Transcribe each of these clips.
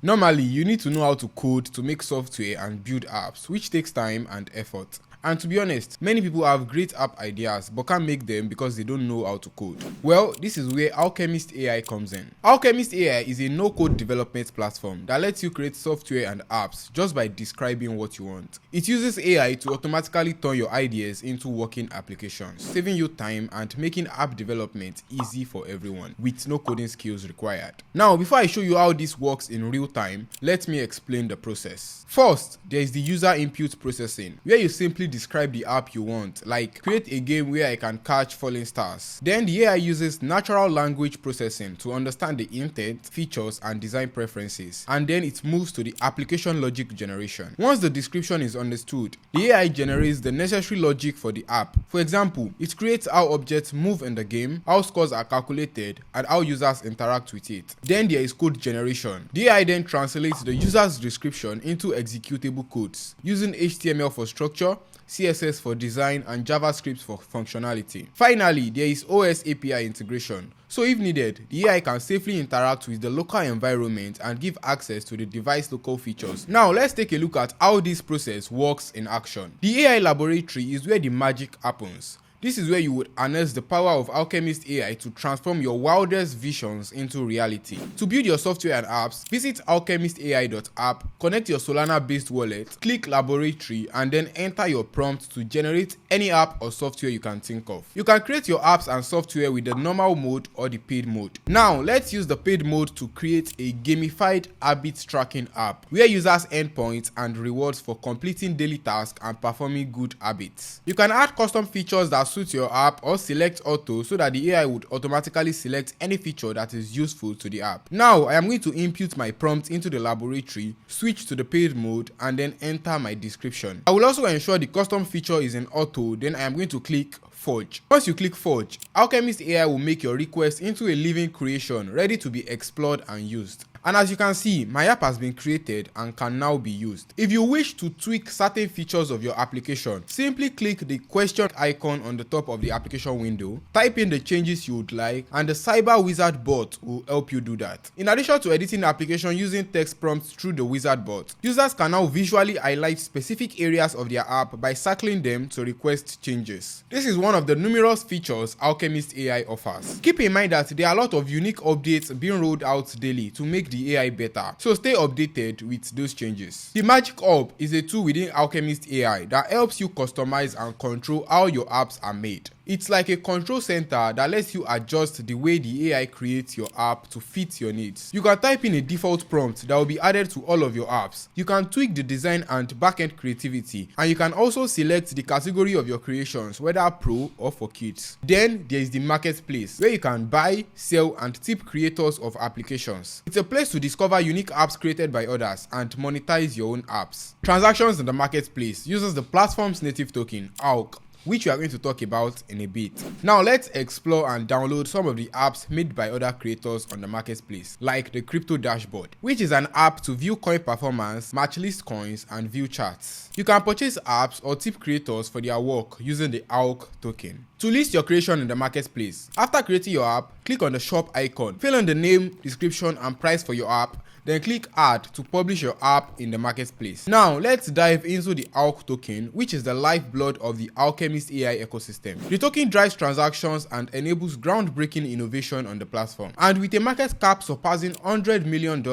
Normally, you need to know how to code to make software and build apps, which takes time and effort. And to be honest, many people have great app ideas but can't make them because they don't know how to code. Well, this is where Alchemist AI comes in. Alchemist AI is a no-code development platform that lets you create software and apps just by describing what you want. It uses AI to automatically turn your ideas into working applications, saving you time and making app development easy for everyone with no coding skills required. Now, before I show you how this works in real time, let me explain the process. First, there is the user input processing, where you simply describe the app you want, like create a game where I can catch falling stars. Then the AI uses natural language processing to understand the intent, features, and design preferences, and then it moves to the application logic generation. Once the description is understood, the AI generates the necessary logic for the app. For example, it creates how objects move in the game, how scores are calculated, and how users interact with it. Then there is code generation. The AI then translates the user's description into executable codes, using HTML for structure, CSS for design, and JavaScript for functionality. Finally, there is OS API integration. So if needed, the AI can safely interact with the local environment and give access to the device local features. Now let's take a look at how this process works in action. The AI laboratory is where the magic happens. This is where you would harness the power of Alchemist AI to transform your wildest visions into reality. To build your software and apps, visit alchemistai.app, connect your Solana-based wallet, click Laboratory, and then enter your prompt to generate any app or software you can think of. You can create your apps and software with the normal mode or the paid mode. Now, let's use the paid mode to create a gamified habit tracking app, where users earn points and rewards for completing daily tasks and performing good habits. You can add custom features that suit your app or select auto so that the AI would automatically select any feature that is useful to the app. Now I am going to input my prompt into the laboratory, switch to the paid mode, and then enter my description. I will also ensure the custom feature is in auto, then I am going to click Forge. Once you click Forge, Alchemist AI will make your request into a living creation ready to be explored and used. And as you can see, my app has been created and can now be used. If you wish to tweak certain features of your application, simply click the question icon on the top of the application window, type in the changes you would like, and the Cyber Wizard bot will help you do that. In addition to editing the application using text prompts through the Wizard bot, users can now visually highlight specific areas of their app by circling them to request changes. This is one of the numerous features Alchemist AI offers. Keep in mind that there are a lot of unique updates being rolled out daily to make the AI better, so stay updated with those changes. The Magic Hub is a tool within Alchemist AI that helps you customize and control how your apps are made. It's like a control center that lets you adjust the way the AI creates your app to fit your needs. You can type in a default prompt that will be added to all of your apps. You can tweak the design and backend creativity, and you can also select the category of your creations, whether pro or for kids. Then there is the marketplace, where you can buy, sell, and tip creators of applications. It's a place to discover unique apps created by others and monetize your own apps. Transactions in the marketplace uses the platform's native token, ALCH, which we are going to talk about in a bit. Now let's explore and download some of the apps made by other creators on the marketplace, like the Crypto Dashboard, which is an app to view coin performance, match list coins, and view charts. You can purchase apps or tip creators for their work using the ALCH token. To list your creation in the marketplace, after creating your app, click on the shop icon, fill in the name, description, and price for your app, then click Add to publish your app in the marketplace. Now let's dive into the ALCH token, which is the lifeblood of the Alchemist AI ecosystem. The token drives transactions and enables groundbreaking innovation on the platform. And with a market cap surpassing $100 million,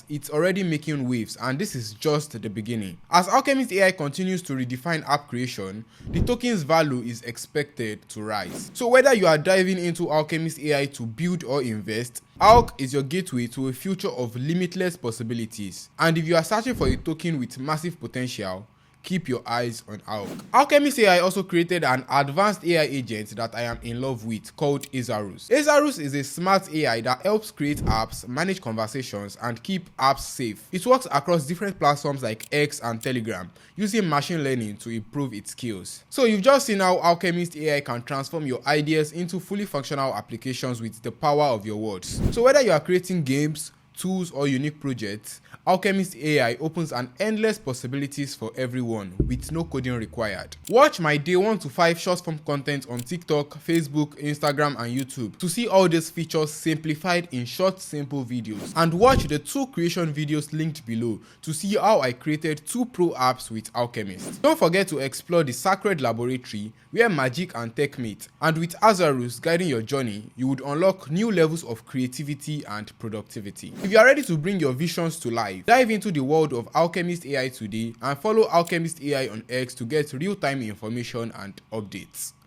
it's already making waves, and this is just the beginning. As Alchemist AI continues to redefine app creation, the token's value is expected to rise. So whether you are diving into Alchemist AI to build or invest, ALCH is your gateway to a future of limitless possibilities. And if you are searching for a token with massive potential, keep your eyes on ALCH. Alchemist AI also created an advanced AI agent that I am in love with called Azarus. Azarus is a smart AI that helps create apps, manage conversations, and keep apps safe. It works across different platforms like X and Telegram, using machine learning to improve its skills. So you've just seen how Alchemist AI can transform your ideas into fully functional applications with the power of your words. So whether you are creating games, tools, or unique projects, Alchemist AI opens an endless possibilities for everyone with no coding required. Watch my day 1 to 5 short form content on TikTok, Facebook, Instagram, and YouTube to see all these features simplified in short, simple videos. And watch the 2 creation videos linked below to see how I created 2 pro apps with Alchemist. Don't forget to explore the sacred laboratory where magic and tech meet, and with Azarus guiding your journey, you would unlock new levels of creativity and productivity. If you are ready to bring your visions to life, dive into the world of Alchemist AI today and follow Alchemist AI on X to get real-time information and updates.